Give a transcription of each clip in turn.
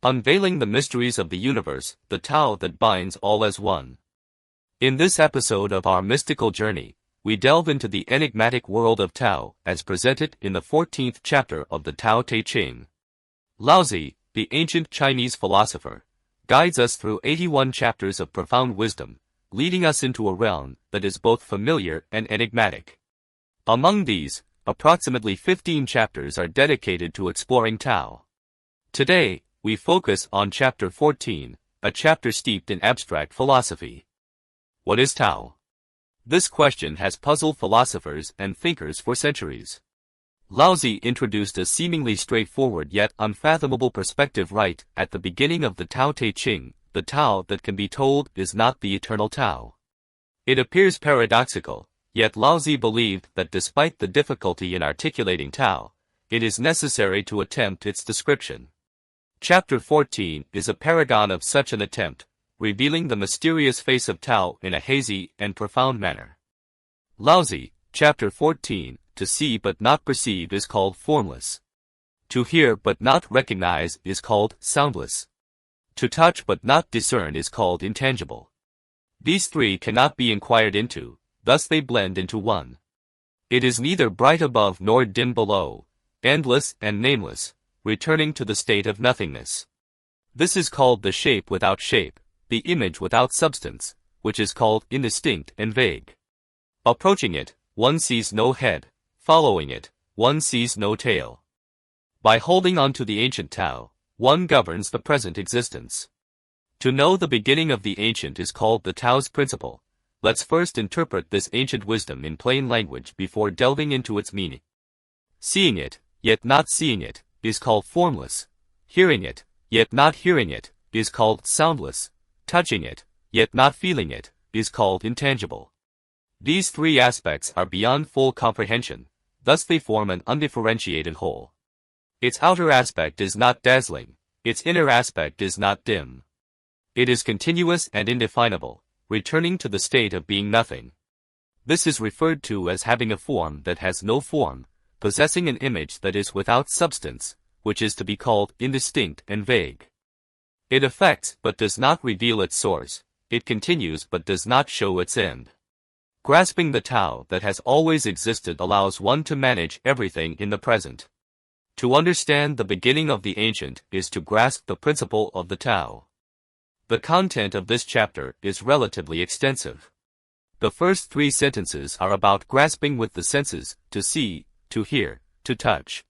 Unveiling the mysteries of the universe, the Tao that binds all as one. In this episode of our mystical journey, we delve into the enigmatic world of Tao as presented in the 14th chapter of the Tao Te Ching. Laozi, the ancient Chinese philosopher, guides us through 81 chapters of profound wisdom, leading us into a realm that is both familiar and enigmatic. Among these, approximately 15 chapters are dedicated to exploring Tao. Today, we focus on chapter 14, a chapter steeped in abstract philosophy. What is Tao? This question has puzzled philosophers and thinkers for centuries. Laozi introduced a seemingly straightforward yet unfathomable perspective right at the beginning of the Tao Te Ching. The Tao that can be told is not the eternal Tao. It appears paradoxical, yet Laozi believed that despite the difficulty in articulating Tao, it is necessary to attempt its description. Chapter 14 is a paragon of such an attempt, revealing the mysterious face of Tao in a hazy and profound manner. Laozi, Chapter 14, to see but not perceive is called formless. To hear but not recognize is called soundless. To touch but not discern is called intangible. These three cannot be inquired into, thus they blend into one. It is neither bright above nor dim below, endless and nameless, returning to the state of nothingness. This is called the shape without shape, the image without substance, which is called indistinct and vague. Approaching it, one sees no head, following it, one sees no tail. By holding on to the ancient Tao, one governs the present existence. To know the beginning of the ancient is called the Tao's principle. Let's first interpret this ancient wisdom in plain language before delving into its meaning. Seeing it, yet not seeing it, is called formless. Hearing it, yet not hearing it, is called soundless. Touching it, yet not feeling it, is called intangible. These three aspects are beyond full comprehension, thus they form an undifferentiated whole. Its outer aspect is not dazzling, its inner aspect is not dim. It is continuous and indefinable, returning to the state of being nothing. This is referred to as having a form that has no form, possessing an image that is without substance, which is to be called indistinct and vague. It affects but does not reveal its source, it continues but does not show its end. Grasping the Tao that has always existed allows one to manage everything in the present. To understand the beginning of the ancient is to grasp the principle of the Tao. The content of this chapter is relatively extensive. The first 3 sentences are about grasping with the senses, to see, to hear, to touch.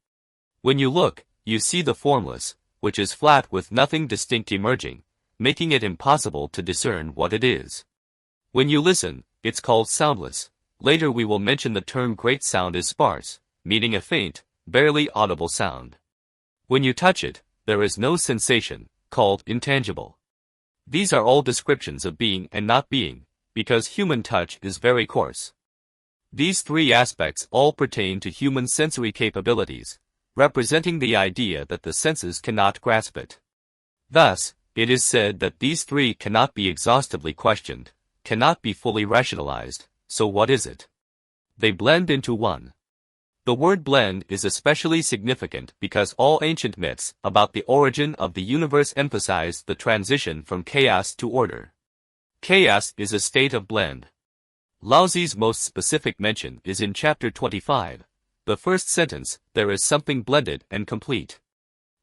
When you look, you see the formless, which is flat with nothing distinct emerging, making it impossible to discern what it is. When you listen, it's called soundless. Later we will mention the term great sound is sparse, meaning a faint, barely audible sound. When you touch it, there is no sensation, called intangible. These are all descriptions of being and not being, because human touch is very coarse. These 3 aspects all pertain to human sensory capabilities, representing the idea that the senses cannot grasp it. Thus, it is said that these 3 cannot be exhaustively questioned, cannot be fully rationalized, so what is it? They blend into one. The word blend is especially significant because all ancient myths about the origin of the universe emphasize the transition from chaos to order. Chaos is a state of blend. Laozi's most specific mention is in chapter 25. The first sentence, there is something blended and complete.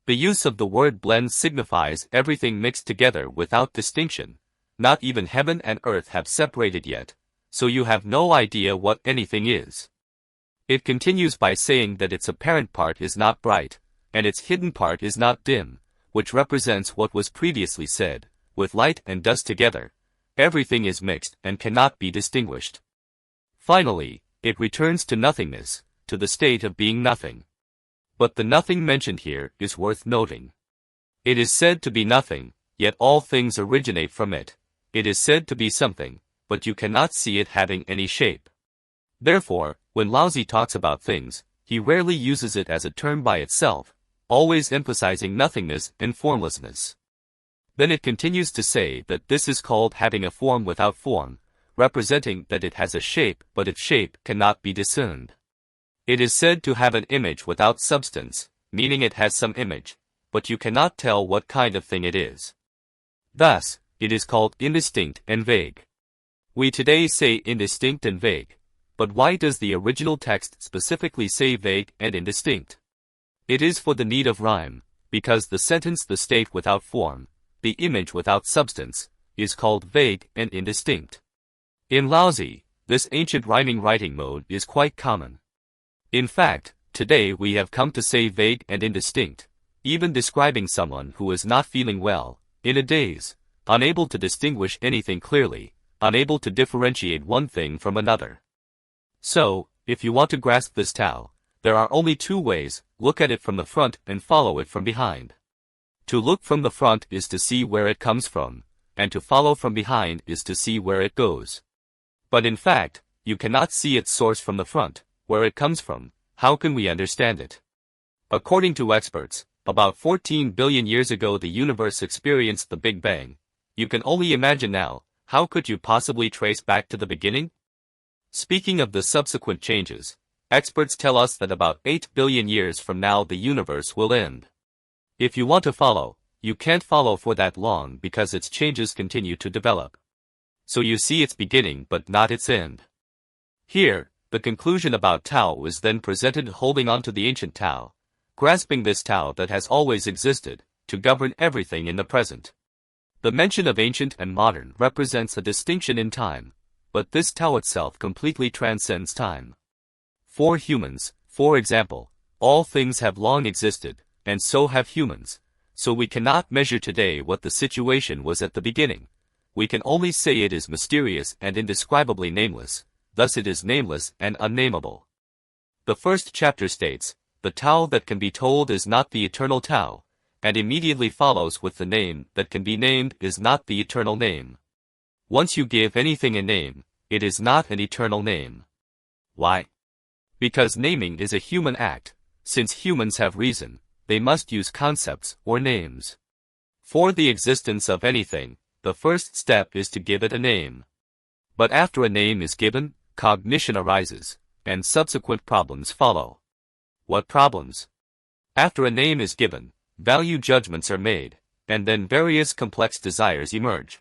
The use of the word blend signifies everything mixed together without distinction. Not even heaven and earth have separated yet, so you have no idea what anything is. It continues by saying that its apparent part is not bright, and its hidden part is not dim, which represents what was previously said, with light and dust together. Everything is mixed and cannot be distinguished. Finally, it returns to nothingness, to the state of being nothing. But the nothing mentioned here is worth noting. It is said to be nothing, yet all things originate from it. It is said to be something, but you cannot see it having any shape. Therefore, when Laozi talks about things, he rarely uses it as a term by itself, always emphasizing nothingness and formlessness. Then it continues to say that this is called having a form without form, representing that it has a shape but its shape cannot be discerned. It is said to have an image without substance, meaning it has some image, but you cannot tell what kind of thing it is. Thus, it is called indistinct and vague. We today say indistinct and vague, but why does the original text specifically say vague and indistinct? It is for the need of rhyme, because the sentence "the state without form, the image without substance," is called vague and indistinct. In Laozi, this ancient rhyming writing mode is quite common. In fact, today we have come to say vague and indistinct, even describing someone who is not feeling well, in a daze, unable to distinguish anything clearly, unable to differentiate one thing from another. So, if you want to grasp this Tao, there are only two ways: look at it from the front and follow it from behind. To look from the front is to see where it comes from, and to follow from behind is to see where it goes. But in fact, you cannot see its source from the front, where it comes from. How can we understand it? According to experts, about 14 billion years ago the universe experienced the Big Bang. You can only imagine now, how could you possibly trace back to the beginning? Speaking of the subsequent changes, experts tell us that about 8 billion years from now the universe will end. If you want to follow, you can't follow for that long because its changes continue to develop. So you see its beginning but not its end. Here, the conclusion about Tao is then presented holding on to the ancient Tao, grasping this Tao that has always existed, to govern everything in the present. The mention of ancient and modern represents a distinction in time, but this Tao itself completely transcends time. For humans, for example, all things have long existed, and so have humans, so we cannot measure today what the situation was at the beginning. We can only say it is mysterious and indescribably nameless, thus it is nameless and unnameable. The first chapter states, the Tao that can be told is not the eternal Tao, and immediately follows with the name that can be named is not the eternal name. Once you give anything a name, it is not an eternal name. Why? Because naming is a human act. Since humans have reason, they must use concepts or names. For the existence of anything, the first step is to give it a name. But after a name is given, cognition arises, and subsequent problems follow. What problems? After a name is given, value judgments are made, and then various complex desires emerge.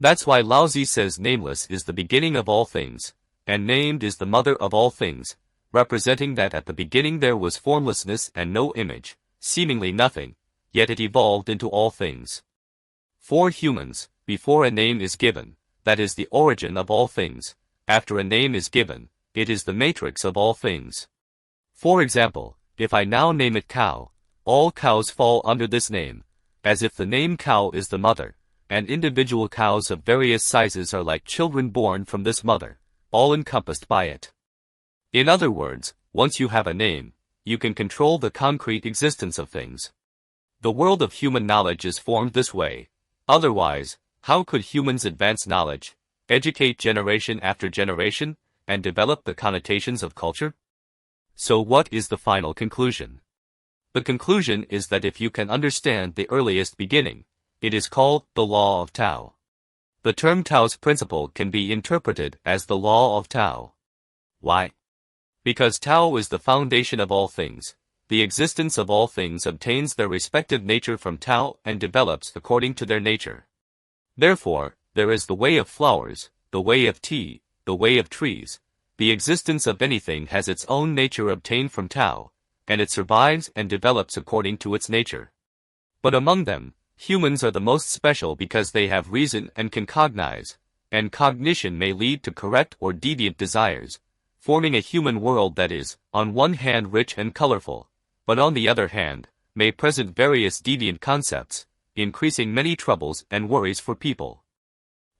That's why Laozi says nameless is the beginning of all things, and named is the mother of all things, representing that at the beginning there was formlessness and no image, seemingly nothing, yet it evolved into all things. For humans, before a name is given, that is the origin of all things. After a name is given, it is the matrix of all things. For example, if I now name it cow, all cows fall under this name, as if the name cow is the mother, and individual cows of various sizes are like children born from this mother, all encompassed by it. In other words, once you have a name, you can control the concrete existence of things. The world of human knowledge is formed this way. Otherwise, how could humans advance knowledge, educate generation after generation, and develop the connotations of culture? So what is the final conclusion? The conclusion is that if you can understand the earliest beginning, it is called the law of Tao. The term Tao's principle can be interpreted as the law of Tao. Why? Because Tao is the foundation of all things. The existence of all things obtains their respective nature from Tao and develops according to their nature. Therefore, there is the way of flowers, the way of tea, the way of trees. The existence of anything has its own nature obtained from Tao, and it survives and develops according to its nature. But among them, humans are the most special because they have reason and can cognize, and cognition may lead to correct or deviant desires, forming a human world that is, on one hand rich and colorful, but on the other hand, may present various deviant concepts, increasing many troubles and worries for people.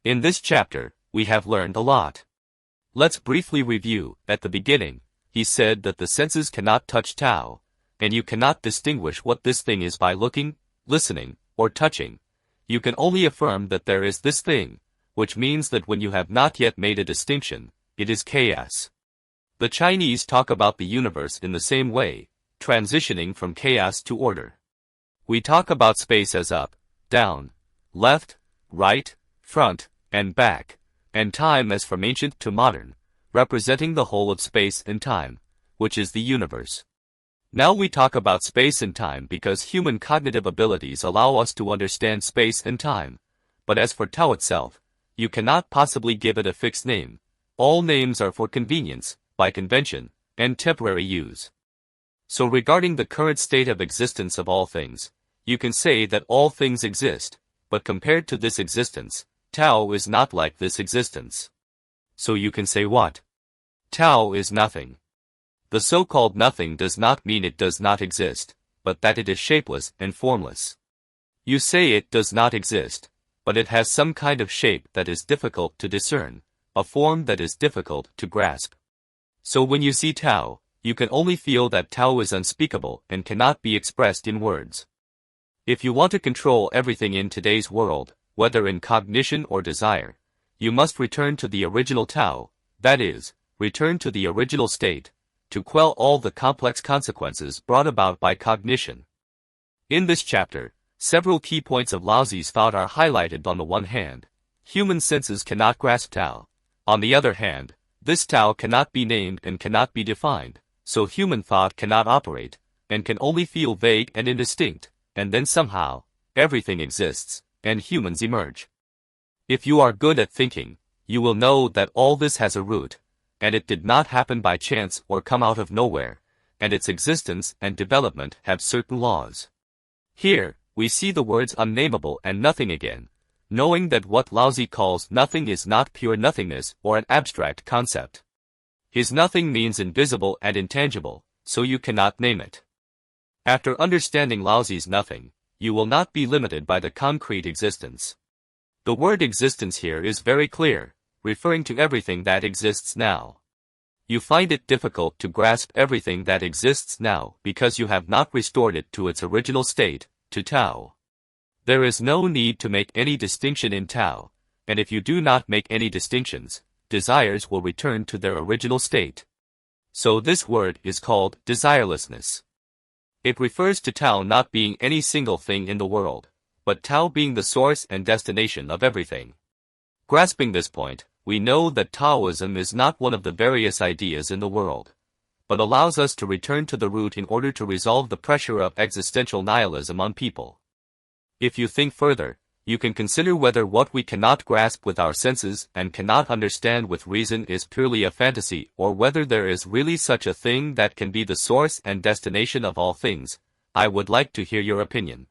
In this chapter, we have learned a lot. Let's briefly review. At the beginning, he said that the senses cannot touch Tao, and you cannot distinguish what this thing is by looking, listening, or touching. You can only affirm that there is this thing, which means that when you have not yet made a distinction, it is chaos. The Chinese talk about the universe in the same way, transitioning from chaos to order. We talk about space as up, down, left, right, front, and back, and time as from ancient to modern, representing the whole of space and time, which is the universe. Now we talk about space and time because human cognitive abilities allow us to understand space and time. But as for Tao itself, you cannot possibly give it a fixed name. All names are for convenience, by convention, and temporary use. So regarding the current state of existence of all things, you can say that all things exist, but compared to this existence, Tao is not like this existence. So you can say what? Tao is nothing. The so-called nothing does not mean it does not exist, but that it is shapeless and formless. You say it does not exist, but it has some kind of shape that is difficult to discern, a form that is difficult to grasp. So when you see Tao, you can only feel that Tao is unspeakable and cannot be expressed in words. If you want to control everything in today's world, whether in cognition or desire, you must return to the original Tao, that is, return to the original state, to quell all the complex consequences brought about by cognition. In this chapter, several key points of Laozi's thought are highlighted. On the one hand, human senses cannot grasp Tao. On the other hand, this Tao cannot be named and cannot be defined, so human thought cannot operate, and can only feel vague and indistinct, and then somehow, everything exists, and humans emerge. If you are good at thinking, you will know that all this has a root, and it did not happen by chance or come out of nowhere, and its existence and development have certain laws. Here, we see the words unnameable and nothing again, knowing that what Laozi calls nothing is not pure nothingness or an abstract concept. His nothing means invisible and intangible, so you cannot name it. After understanding Laozi's nothing, you will not be limited by the concrete existence. The word existence here is very clear, referring to everything that exists now. You find it difficult to grasp everything that exists now because you have not restored it to its original state, to Tao. There is no need to make any distinction in Tao, and if you do not make any distinctions, desires will return to their original state. So this word is called desirelessness. It refers to Tao not being any single thing in the world, but Tao being the source and destination of everything. Grasping this point, we know that Taoism is not one of the various ideas in the world, but allows us to return to the root in order to resolve the pressure of existential nihilism on people. If you think further, you can consider whether what we cannot grasp with our senses and cannot understand with reason is purely a fantasy or whether there is really such a thing that can be the source and destination of all things. I would like to hear your opinion.